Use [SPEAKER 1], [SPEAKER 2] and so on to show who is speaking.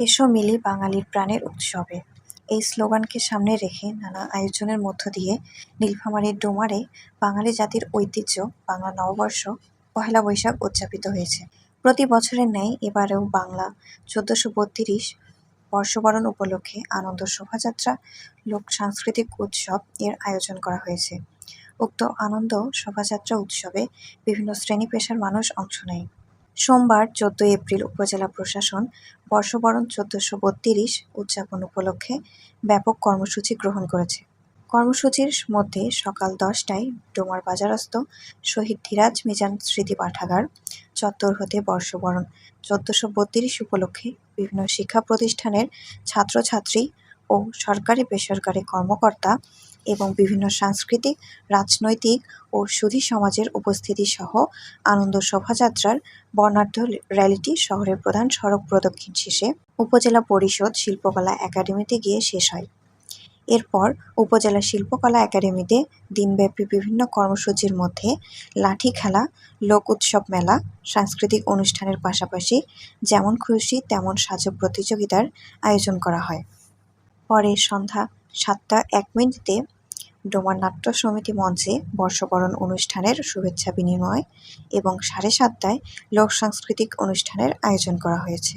[SPEAKER 1] এসো মিলি বাঙালির প্রাণের উৎসবে। এই স্লোগানকে সামনে রেখে নানা আয়োজনের মধ্য দিয়ে নীলফামারীর ডোমারে বাঙালি জাতির ঐতিহ্য বাংলা নববর্ষ পহেলা বৈশাখ উদযাপিত হয়েছে। প্রতি বছরের ন্যায় এবারেও বাংলা ১৪৩২ বর্ষবরণ উপলক্ষে আনন্দ শোভাযাত্রা, লোক সাংস্কৃতিক উৎসব এর আয়োজন করা হয়েছে। উক্ত আনন্দ শোভাযাত্রা উৎসবে বিভিন্ন শ্রেণী পেশার মানুষ অংশ নেয়। সোমবার ১৪ এপ্রিল উপজেলা প্রশাসন বর্ষবরণ ১৪৩২ উদযাপন উপলক্ষে ব্যাপক কর্মসূচি গ্রহণ করেছে। কর্মসূচির মধ্যে সকাল ১০টায় ডোমার বাজারস্থ শহীদ ধীরাজ মিজান স্মৃতি পাঠাগার চত্বর হতে বর্ষবরণ ১৪৩২ উপলক্ষে বিভিন্ন শিক্ষা প্রতিষ্ঠানের ছাত্রছাত্রী ও সরকারি বেসরকারি কর্মকর্তা এবং বিভিন্ন সাংস্কৃতিক, রাজনৈতিক ও সুধী সমাজের উপস্থিতি সহ আনন্দ শোভাযাত্রার বর্ণাঢ্য র্যালিটি শহরের প্রধান সড়ক প্রদক্ষিণ শেষে উপজেলা পরিষদ শিল্পকলা একাডেমিতে গিয়ে শেষ হয়। এরপর উপজেলা শিল্পকলা একাডেমিতে দিনব্যাপী বিভিন্ন কর্মসূচির মধ্যে লাঠি খেলা, লোক উৎসব মেলা, সাংস্কৃতিক অনুষ্ঠানের পাশাপাশি যেমন খুশি তেমন সাজো প্রতিযোগিতার আয়োজন করা হয়। পরে সন্ধ্যা ৭টা ১ মিনিটে ডোমার নাট্য সমিতি মঞ্চে বর্ষবরণ অনুষ্ঠানের শুভেচ্ছা বিনিময় এবং ৭:৩০টায় লোক সাংস্কৃতিক অনুষ্ঠানের আয়োজন করা হয়েছে।